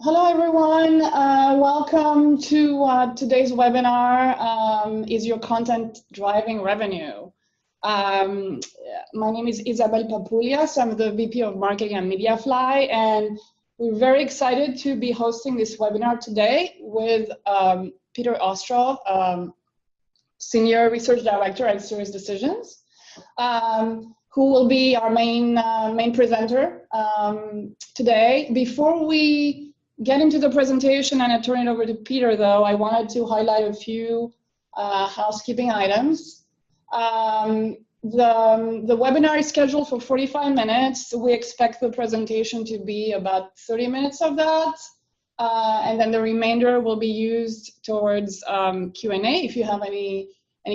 Hello, everyone. Welcome to today's webinar, Is Your Content Driving Revenue? My name is Isabelle Papoulias. I'm the VP of Marketing at Mediafly, and we're very excited to be hosting this webinar today with Peter Ostrow, Senior Research Director at SiriusDecisions, who will be our main presenter today. Before we get into the presentation and I turn it over to Peter, though, I wanted to highlight a few housekeeping items. The webinar is scheduled for 45 minutes. We expect the presentation to be about 30 minutes of that. And then the remainder will be used towards Q&A if you have any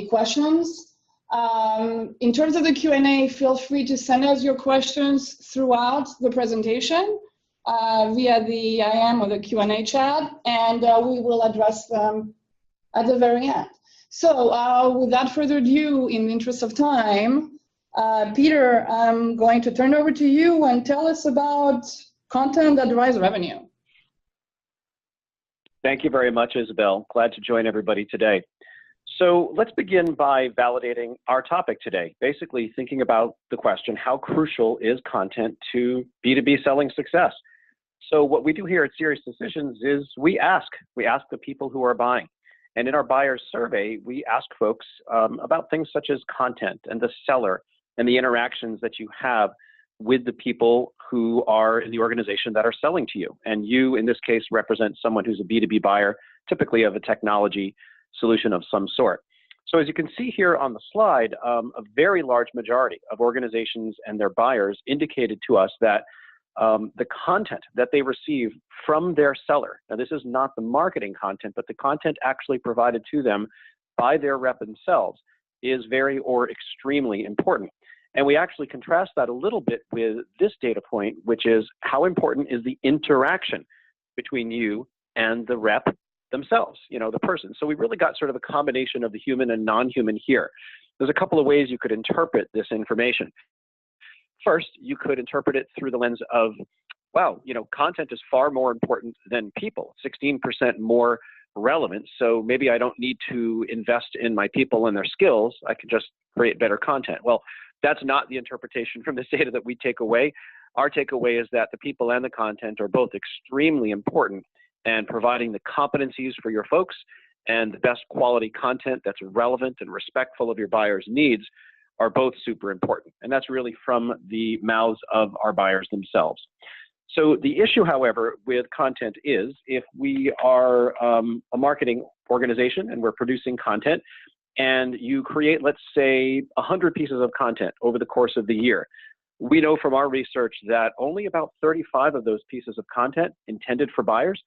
questions. In terms of the Q&A, feel free to send us your questions throughout the presentation via the IM or the Q&A chat, and we will address them at the very end. So without further ado, in the interest of time, Peter, I'm going to turn it over to you and tell us about content that drives revenue. Thank you very much, Isabelle. Glad to join everybody today. So let's begin by validating our topic today, basically thinking about the question, how crucial is content to B2B selling success? So what we do here at SiriusDecisions is we ask the people who are buying. And in our buyers survey, we ask folks about things such as content and the seller and the interactions that you have with the people who are in the organization that are selling to you. And you, in this case, represent someone who's a B2B buyer, typically of a technology solution of some sort. So as you can see here on the slide, a very large majority of organizations and their buyers indicated to us that the content that they receive from their seller, now this is not the marketing content, but the content actually provided to them by their rep themselves, is very or extremely important. And we actually contrast that a little bit with this data point, which is how important is the interaction between you and the rep themselves, the person. So we really got sort of a combination of the human and non-human here. There's a couple of ways you could interpret this information. First, you could interpret it through the lens of, wow, content is far more important than people, 16% more relevant. So maybe I don't need to invest in my people and their skills. I can just create better content. Well, that's not the interpretation from this data that we take away. Our takeaway is that the people and the content are both extremely important, and providing the competencies for your folks and the best quality content that's relevant and respectful of your buyers' needs are both super important. And that's really from the mouths of our buyers themselves. So the issue, however, with content is if we are a marketing organization and we're producing content and you create, let's say, 100 pieces of content over the course of the year, we know from our research that only about 35 of those pieces of content intended for buyers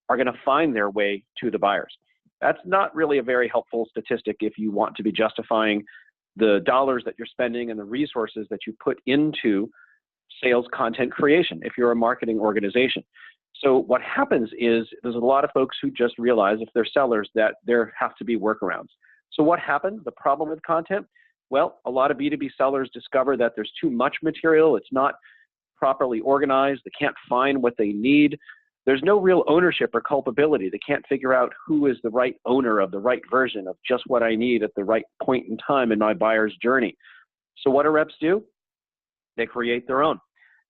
are going to find their way to the buyers. That's not really a very helpful statistic if you want to be justifying the dollars that you're spending and the resources that you put into sales content creation if you're a marketing organization. So what happens is there's a lot of folks who just realize if they're sellers that there have to be workarounds. So what happened? The problem with content? Well, a lot of B2B sellers discover that there's too much material. It's not properly organized. They can't find what they need. There's no real ownership or culpability. They can't figure out who is the right owner of the right version of just what I need at the right point in time in my buyer's journey. So what do reps do? They create their own.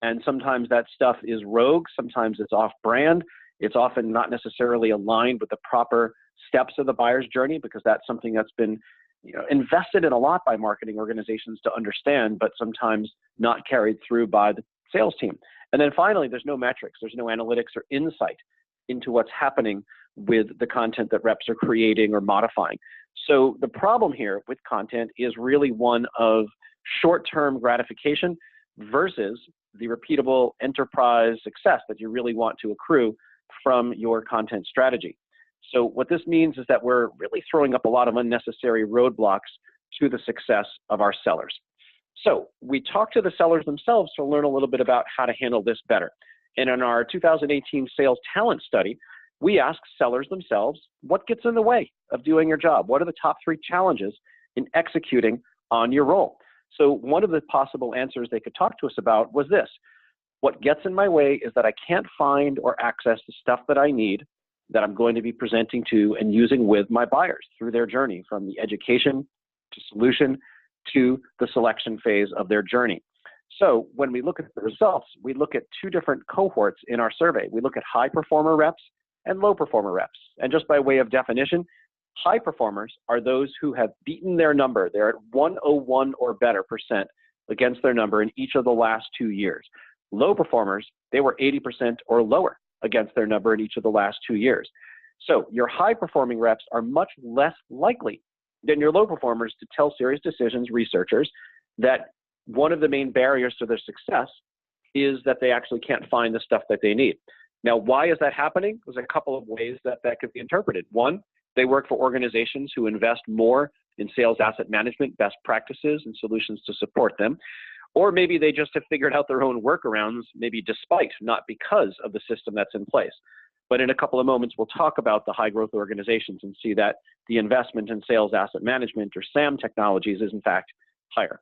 And sometimes that stuff is rogue. Sometimes it's off-brand. It's often not necessarily aligned with the proper steps of the buyer's journey because that's something that's been invested in a lot by marketing organizations to understand, but sometimes not carried through by the sales team. And then finally, there's no metrics, there's no analytics or insight into what's happening with the content that reps are creating or modifying. So the problem here with content is really one of short-term gratification versus the repeatable enterprise success that you really want to accrue from your content strategy. So what this means is that we're really throwing up a lot of unnecessary roadblocks to the success of our sellers. So we talked to the sellers themselves to learn a little bit about how to handle this better. And in our 2018 sales talent study, we asked sellers themselves, what gets in the way of doing your job? What are the top 3 challenges in executing on your role? So one of the possible answers they could talk to us about was this. What gets in my way is that I can't find or access the stuff that I need that I'm going to be presenting to and using with my buyers through their journey, from the education to solution to the selection phase of their journey. So when we look at the results, we look at two different cohorts in our survey. We look at high performer reps and low performer reps. And just by way of definition, high performers are those who have beaten their number. They're at 101 or better % against their number in each of the last 2 years. Low performers, they were 80% or lower against their number in each of the last 2 years. So your high performing reps are much less likely than your low performers to tell SiriusDecisions researchers that one of the main barriers to their success is that they actually can't find the stuff that they need. Now, why is that happening? There's a couple of ways that that could be interpreted. One, they work for organizations who invest more in sales asset management, best practices, and solutions to support them. Or maybe they just have figured out their own workarounds, maybe despite, not because of the system that's in place. But in a couple of moments, we'll talk about the high growth organizations and see that the investment in sales asset management, or SAM technologies, is in fact higher.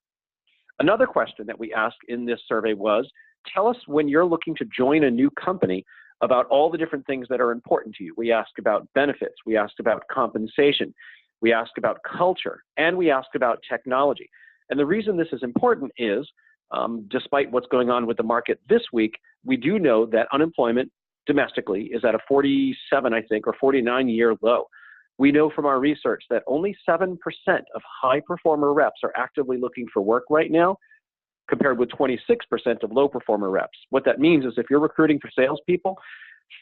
Another question that we asked in this survey was, tell us when you're looking to join a new company about all the different things that are important to you. We asked about benefits, we asked about compensation, we asked about culture, and we asked about technology. And the reason this is important is, despite what's going on with the market this week, we do know that unemployment domestically is at a 47, I think, or 49-year low. We know from our research that only 7% of high performer reps are actively looking for work right now, compared with 26% of low performer reps. What that means is if you're recruiting for salespeople,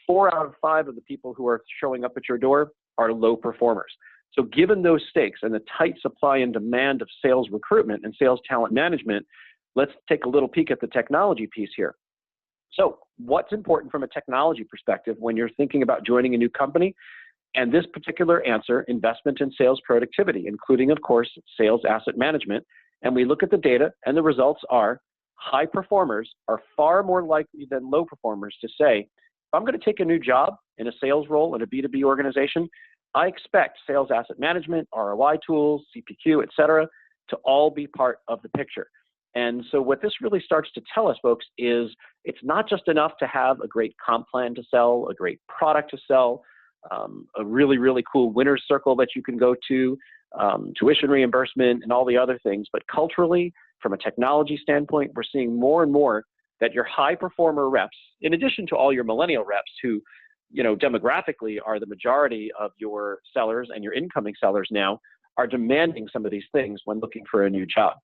4 out of 5 of the people who are showing up at your door are low performers. So given those stakes and the tight supply and demand of sales recruitment and sales talent management, let's take a little peek at the technology piece here. So what's important from a technology perspective when you're thinking about joining a new company? And this particular answer, investment in sales productivity, including, of course, sales asset management. And we look at the data, and the results are high performers are far more likely than low performers to say, if I'm going to take a new job in a sales role in a B2B organization, I expect sales asset management, ROI tools, CPQ, et cetera, to all be part of the picture. And so what this really starts to tell us, folks, is it's not just enough to have a great comp plan to sell, a great product to sell, a really, really cool winner's circle that you can go to, tuition reimbursement and all the other things. But culturally, from a technology standpoint, we're seeing more and more that your high performer reps, in addition to all your millennial reps who, you know, demographically are the majority of your sellers and your incoming sellers now, are demanding some of these things when looking for a new job.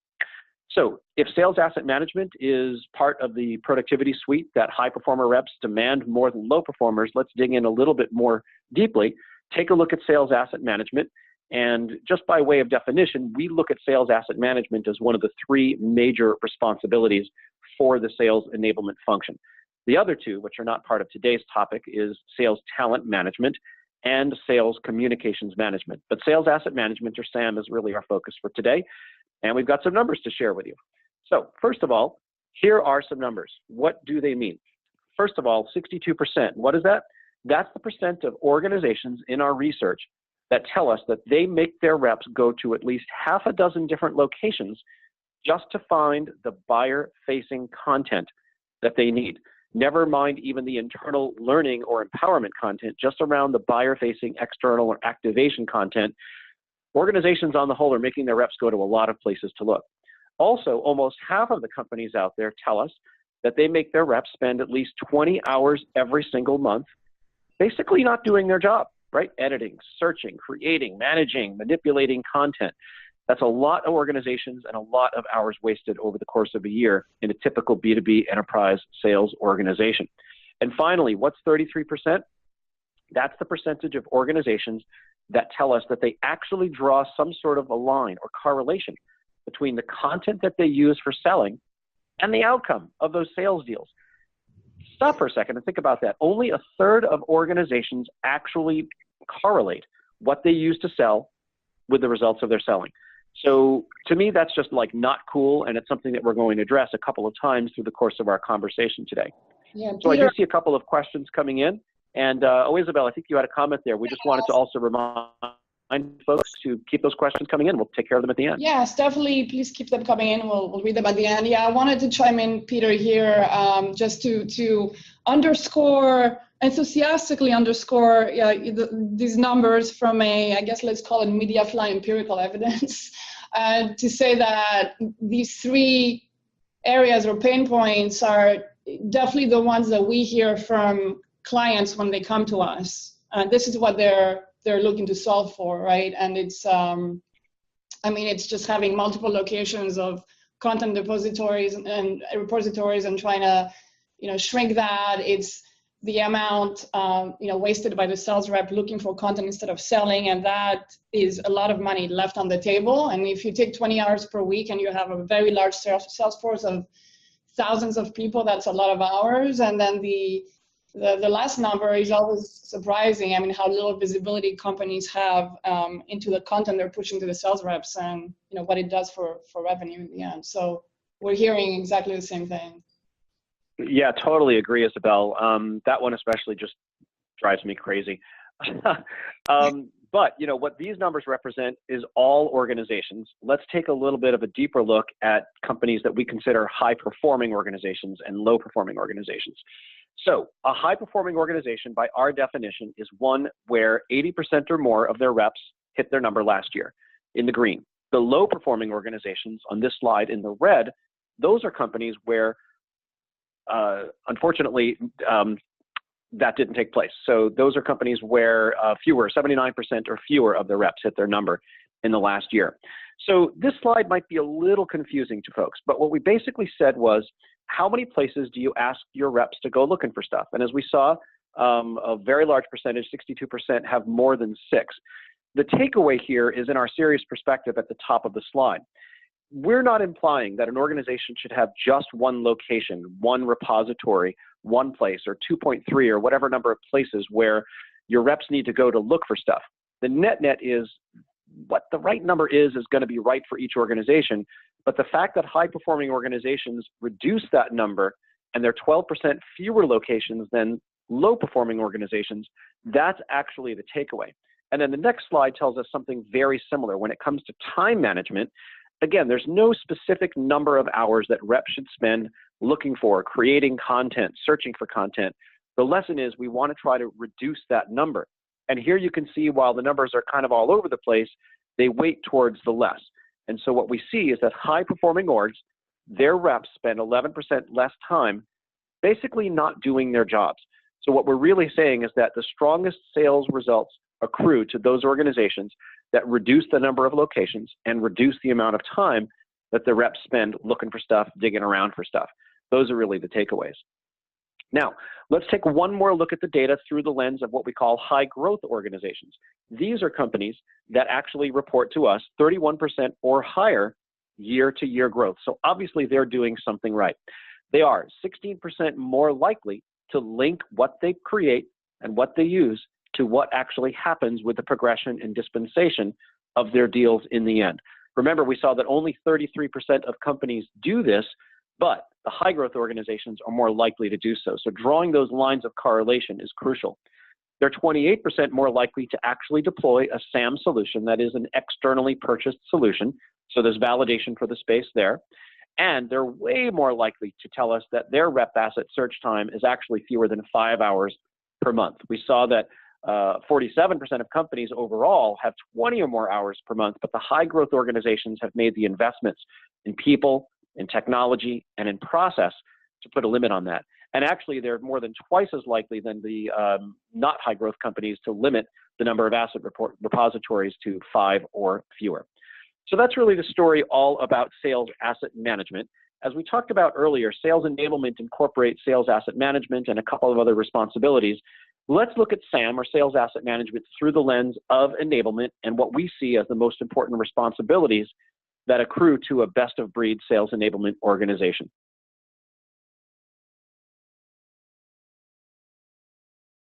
So if sales asset management is part of the productivity suite that high performer reps demand more than low performers, let's dig in a little bit more deeply. Take a look at sales asset management. And just by way of definition, we look at sales asset management as one of the 3 major responsibilities for the sales enablement function. The other 2, which are not part of today's topic, is sales talent management and sales communications management. But sales asset management, or SAM, is really our focus for today. And we've got some numbers to share with you. So first of all, here are some numbers. What do they mean? First of all, 62%. What is that? That's the percent of organizations in our research that tell us that they make their reps go to at least half a dozen different locations just to find the buyer-facing content that they need. Never mind even the internal learning or empowerment content, just around the buyer-facing external or activation content. Organizations on the whole are making their reps go to a lot of places to look. Also, almost half of the companies out there tell us that they make their reps spend at least 20 hours every single month basically not doing their job, right? Editing, searching, creating, managing, manipulating content. That's a lot of organizations and a lot of hours wasted over the course of a year in a typical B2B enterprise sales organization. And finally, what's 33%? That's the percentage of organizations that tell us that they actually draw some sort of a line or correlation between the content that they use for selling and the outcome of those sales deals. Stop for a second and think about that. Only a third of organizations actually correlate what they use to sell with the results of their selling. So to me, that's just like not cool, and it's something that we're going to address a couple of times through the course of our conversation today. Yeah, so I do see a couple of questions coming in. And Isabelle, I think you had a comment there. We just wanted to also remind folks to keep those questions coming in. We'll take care of them at the end. Yes, definitely. Please keep them coming in. We'll read them at the end. Yeah, I wanted to chime in, Peter, here, just to underscore, enthusiastically underscore these numbers from I guess let's call it Mediafly empirical evidence, to say that these three areas or pain points are definitely the ones that we hear from clients when they come to us. This is what they're looking to solve for, right? And it's, it's just having multiple locations of content repositories and trying to, shrink that. It's the amount, wasted by the sales rep looking for content instead of selling, and that is a lot of money left on the table. And if you take 20 hours per week and you have a very large sales force of thousands of people, that's a lot of hours. And then the last number is always surprising. I mean, how little visibility companies have into the content they're pushing to the sales reps, and what it does for revenue in the end. So we're hearing exactly the same thing. Yeah, totally agree, Isabelle. That one especially just drives me crazy. But what these numbers represent is all organizations. Let's take a little bit of a deeper look at companies that we consider high-performing organizations and low-performing organizations. So a high-performing organization, by our definition, is one where 80% or more of their reps hit their number last year, in the green. The low-performing organizations on this slide in the red, those are companies where, unfortunately, that didn't take place. So those are companies where 79% or fewer of the reps hit their number in the last year. So this slide might be a little confusing to folks, but what we basically said was, how many places do you ask your reps to go looking for stuff? And as we saw, a very large percentage, 62%, have more than 6. The takeaway here is in our serious perspective at the top of the slide. We're not implying that an organization should have just one location, one repository, one place, or 2.3, or whatever number of places where your reps need to go to look for stuff. The net is what the right number is going to be right for each organization. But the fact that high-performing organizations reduce that number and they're 12% fewer locations than low-performing organizations, that's actually the takeaway. And then the next slide tells us something very similar. When it comes to time management, again, there's no specific number of hours that reps should spend looking for, creating content, searching for content. The lesson is we want to try to reduce that number. And here you can see while the numbers are kind of all over the place, they weight towards the less. And so what we see is that high-performing orgs, their reps spend 11% less time basically not doing their jobs. So what we're really saying is that the strongest sales results accrue to those organizations that reduce the number of locations and reduce the amount of time that the reps spend looking for stuff, digging around for stuff. Those are really the takeaways. Now, let's take one more look at the data through the lens of what we call high-growth organizations. These are companies that actually report to us 31% or higher year-to-year growth. So obviously, they're doing something right. They are 16% more likely to link what they create and what they use to what actually happens with the progression and dispensation of their deals in the end. Remember, we saw that only 33% of companies do this, but the high-growth organizations are more likely to do so. So drawing those lines of correlation is crucial. They're 28% more likely to actually deploy a SAM solution, that is an externally purchased solution. So there's validation for the space there. And they're way more likely to tell us that their rep asset search time is actually fewer than 5 hours per month. We saw that 47% of companies overall have 20 or more hours per month, but the high-growth organizations have made the investments in people, in technology, and in process to put a limit on that. And actually, they're more than twice as likely than the not high-growth companies to limit the number of asset repositories to 5 or fewer. So that's really the story all about sales asset management. As we talked about earlier, sales enablement incorporates sales asset management and a couple of other responsibilities. Let's look at SAM, or sales asset management, through the lens of enablement and what we see as the most important responsibilities that accrue to a best-of-breed sales enablement organization.